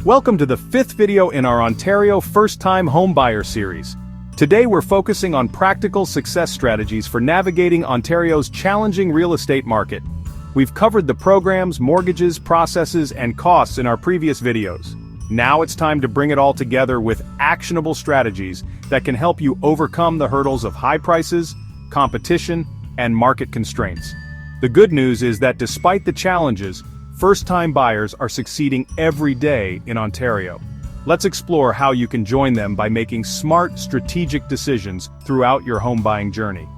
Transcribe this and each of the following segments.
Welcome to the 5th video in our Ontario First-Time Homebuyer series. Today we're focusing on practical success strategies for navigating Ontario's challenging real estate market. We've covered the programs, mortgages, processes, and costs in our previous videos. Now it's time to bring it all together with actionable strategies that can help you overcome the hurdles of high prices, competition, and market constraints. The good news is that despite the challenges, first-time buyers are succeeding every day in Ontario. Let's explore how you can join them by making smart, strategic decisions throughout your home buying journey.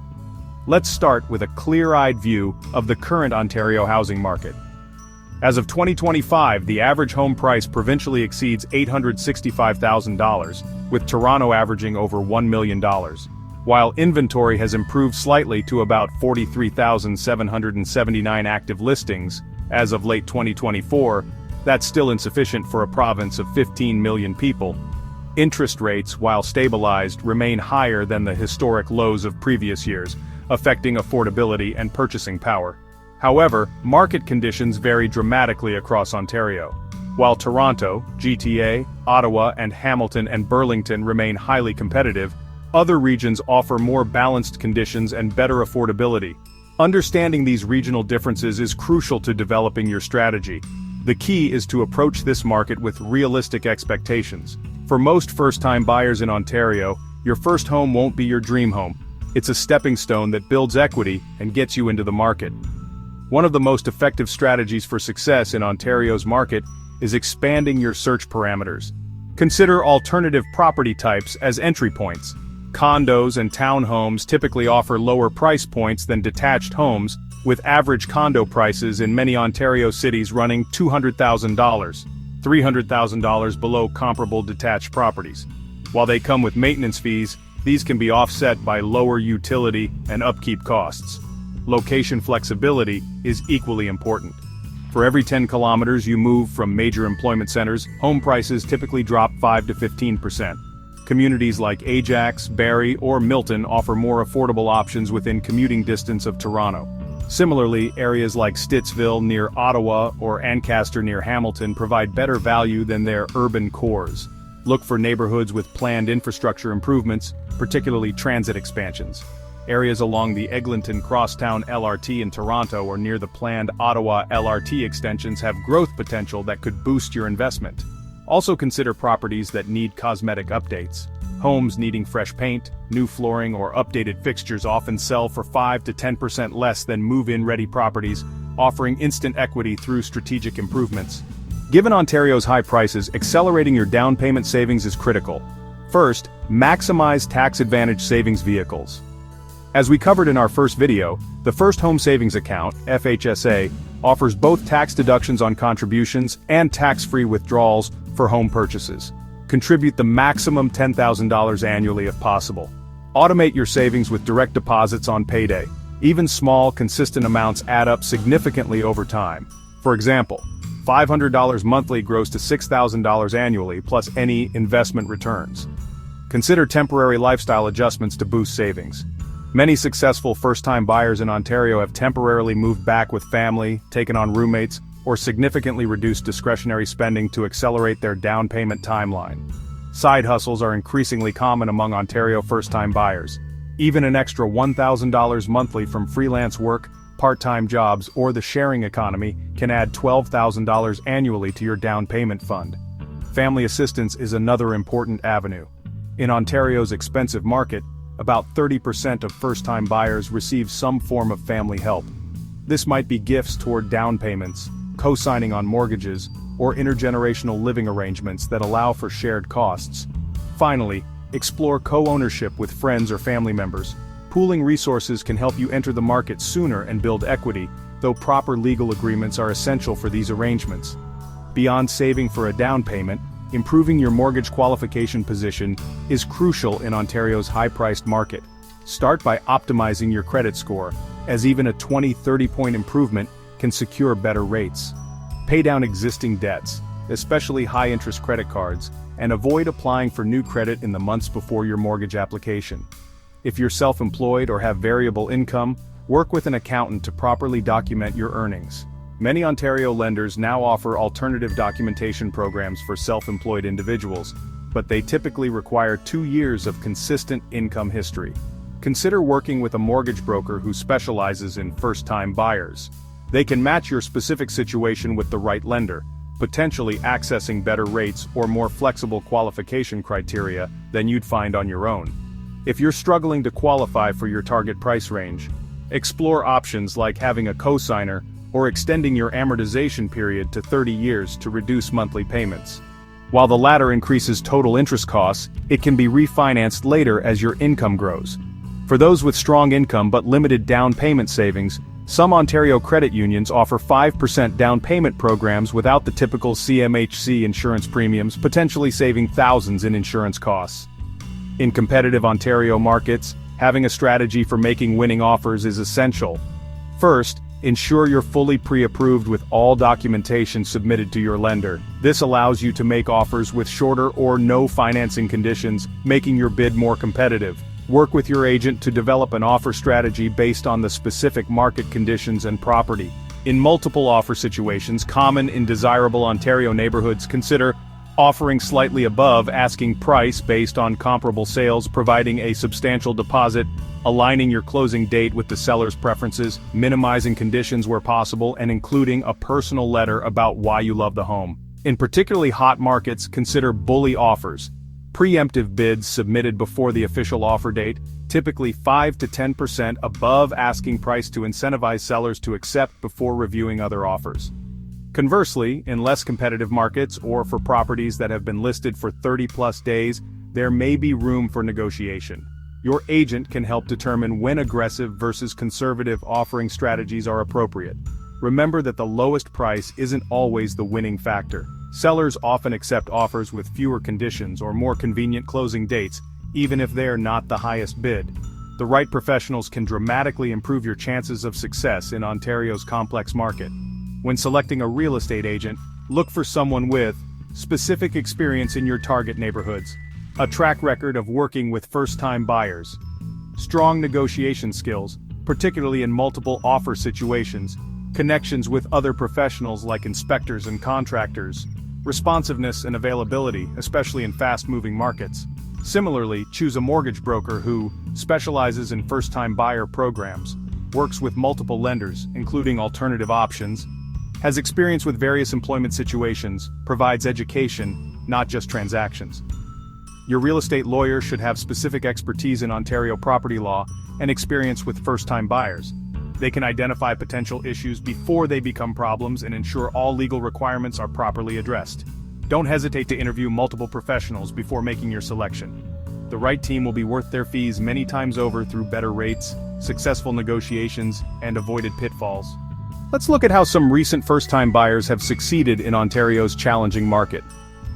Let's start with a clear-eyed view of the current Ontario housing market. As of 2025, the average home price provincially exceeds $865,000, with Toronto averaging over $1 million. While inventory has improved slightly to about 43,779 active listings, as of late 2024, that's still insufficient for a province of 15 million people. Interest rates, while stabilized, remain higher than the historic lows of previous years, affecting affordability and purchasing power. However, market conditions vary dramatically across Ontario. While Toronto, GTA, Ottawa, and Hamilton and Burlington remain highly competitive, other regions offer more balanced conditions and better affordability. Understanding these regional differences is crucial to developing your strategy. The key is to approach this market with realistic expectations. For most first-time buyers in Ontario, your first home won't be your dream home. It's a stepping stone that builds equity and gets you into the market. One of the most effective strategies for success in Ontario's market is expanding your search parameters. Consider alternative property types as entry points. Condos and townhomes typically offer lower price points than detached homes, with average condo prices in many Ontario cities running $200,000, $300,000 below comparable detached properties. While they come with maintenance fees, these can be offset by lower utility and upkeep costs. Location flexibility is equally important. For every 10 kilometers you move from major employment centers, home prices typically drop 5 to 15%. Communities like Ajax, Barrie, or Milton offer more affordable options within commuting distance of Toronto. Similarly, areas like Stittsville near Ottawa or Ancaster near Hamilton provide better value than their urban cores. Look for neighborhoods with planned infrastructure improvements, particularly transit expansions. Areas along the Eglinton Crosstown LRT in Toronto or near the planned Ottawa LRT extensions have growth potential that could boost your investment. Also consider properties that need cosmetic updates. Homes needing fresh paint, new flooring, or updated fixtures often sell for 5 to 10% less than move-in ready properties, offering instant equity through strategic improvements. Given Ontario's high prices, accelerating your down payment savings is critical. First, maximize tax-advantaged savings vehicles. As we covered in our first video, the First Home Savings Account, FHSA, offers both tax deductions on contributions and tax-free withdrawals for home purchases. Contribute the maximum $10,000 annually if possible. Automate your savings with direct deposits on payday. Even small, consistent amounts add up significantly over time. For example, $500 monthly grows to $6,000 annually plus any investment returns. Consider temporary lifestyle adjustments to boost savings. Many successful first-time buyers in Ontario have temporarily moved back with family, taken on roommates, or significantly reduced discretionary spending to accelerate their down payment timeline. Side hustles are increasingly common among Ontario first-time buyers. Even an extra $1,000 monthly from freelance work, part-time jobs, or the sharing economy can add $12,000 annually to your down payment fund. Family assistance is another important avenue. In Ontario's expensive market, about 30% of first-time buyers receive some form of family help. This might be gifts toward down payments, co-signing on mortgages, or intergenerational living arrangements that allow for shared costs. Finally, explore co-ownership with friends or family members. Pooling resources can help you enter the market sooner and build equity, though proper legal agreements are essential for these arrangements. Beyond saving for a down payment, improving your mortgage qualification position is crucial in Ontario's high-priced market. Start by optimizing your credit score, as even a 20-30 point improvement can secure better rates. Pay down existing debts, especially high-interest credit cards, and avoid applying for new credit in the months before your mortgage application. If you're self-employed or have variable income, work with an accountant to properly document your earnings. Many Ontario lenders now offer alternative documentation programs for self-employed individuals, but they typically require 2 years of consistent income history. Consider working with a mortgage broker who specializes in first-time buyers. They can match your specific situation with the right lender, potentially accessing better rates or more flexible qualification criteria than you'd find on your own. If you're struggling to qualify for your target price range, explore options like having a cosigner or extending your amortization period to 30 years to reduce monthly payments. While the latter increases total interest costs, it can be refinanced later as your income grows. For those with strong income but limited down payment savings, some Ontario credit unions offer 5% down payment programs without the typical CMHC insurance premiums, potentially saving thousands in insurance costs. In competitive Ontario markets, having a strategy for making winning offers is essential. First, ensure you're fully pre-approved with all documentation submitted to your lender. This allows you to make offers with shorter or no financing conditions, making your bid more competitive. Work with your agent to develop an offer strategy based on the specific market conditions and property. In multiple offer situations common in desirable Ontario neighborhoods, consider offering slightly above asking price based on comparable sales, providing a substantial deposit, aligning your closing date with the seller's preferences, minimizing conditions where possible, and including a personal letter about why you love the home. In particularly hot markets, consider bully offers. Preemptive bids submitted before the official offer date, typically 5 to 10% above asking price to incentivize sellers to accept before reviewing other offers. Conversely, in less competitive markets or for properties that have been listed for 30+ days, there may be room for negotiation. Your agent can help determine when aggressive versus conservative offering strategies are appropriate. Remember that the lowest price isn't always the winning factor. Sellers often accept offers with fewer conditions or more convenient closing dates, even if they are not the highest bid. The right professionals can dramatically improve your chances of success in Ontario's complex market. When selecting a real estate agent, look for someone with specific experience in your target neighborhoods, a track record of working with first-time buyers, strong negotiation skills, particularly in multiple offer situations, connections with other professionals like inspectors and contractors, responsiveness and availability, especially in fast-moving markets. Similarly, choose a mortgage broker who specializes in first-time buyer programs, works with multiple lenders, including alternative options, has experience with various employment situations, provides education, not just transactions. Your real estate lawyer should have specific expertise in Ontario property law and experience with first-time buyers. They can identify potential issues before they become problems and ensure all legal requirements are properly addressed. Don't hesitate to interview multiple professionals before making your selection. The right team will be worth their fees many times over through better rates, successful negotiations, and avoided pitfalls. Let's look at how some recent first-time buyers have succeeded in Ontario's challenging market.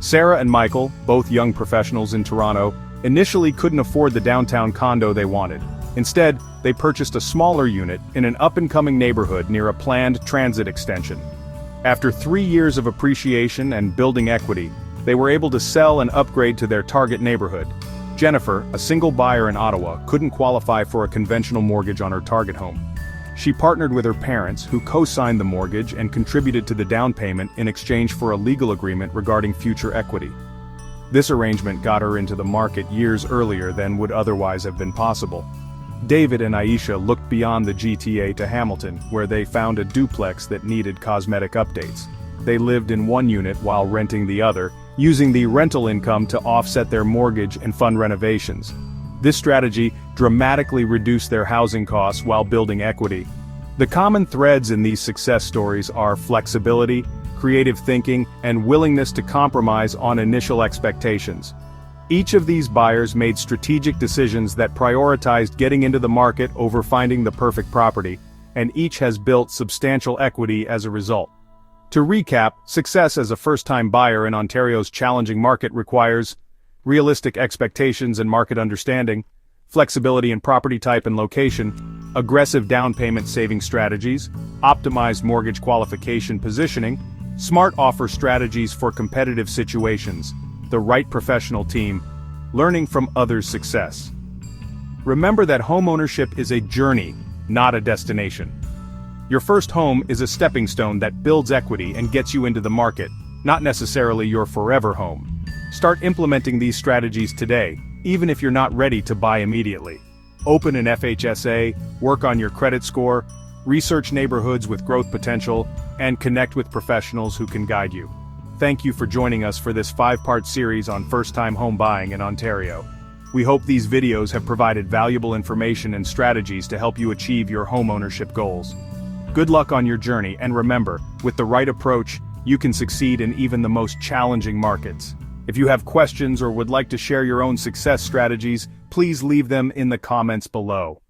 Sarah and Michael, both young professionals in Toronto, initially couldn't afford the downtown condo they wanted. Instead, they purchased a smaller unit in an up-and-coming neighborhood near a planned transit extension. After 3 years of appreciation and building equity, they were able to sell and upgrade to their target neighborhood. Jennifer, a single buyer in Ottawa, couldn't qualify for a conventional mortgage on her target home. She partnered with her parents, who co-signed the mortgage and contributed to the down payment in exchange for a legal agreement regarding future equity. This arrangement got her into the market years earlier than would otherwise have been possible. David and Aisha looked beyond the GTA to Hamilton, where they found a duplex that needed cosmetic updates. They lived in one unit while renting the other, using the rental income to offset their mortgage and fund renovations. This strategy dramatically reduced their housing costs while building equity. The common threads in these success stories are flexibility, creative thinking, and willingness to compromise on initial expectations. Each of these buyers made strategic decisions that prioritized getting into the market over finding the perfect property, and each has built substantial equity as a result. To recap, success as a first-time buyer in Ontario's challenging market requires realistic expectations and market understanding, flexibility in property type and location, aggressive down payment saving strategies, optimized mortgage qualification positioning, smart offer strategies for competitive situations, the right professional team, learning from others' success. Remember that homeownership is a journey, not a destination. Your first home is a stepping stone that builds equity and gets you into the market, not necessarily your forever home. Start implementing these strategies today, even if you're not ready to buy immediately. Open an FHSA, work on your credit score, research neighborhoods with growth potential, and connect with professionals who can guide you. Thank you for joining us for this 5-part series on first-time home buying in Ontario. We hope these videos have provided valuable information and strategies to help you achieve your homeownership goals. Good luck on your journey, and remember, with the right approach, you can succeed in even the most challenging markets. If you have questions or would like to share your own success strategies, please leave them in the comments below.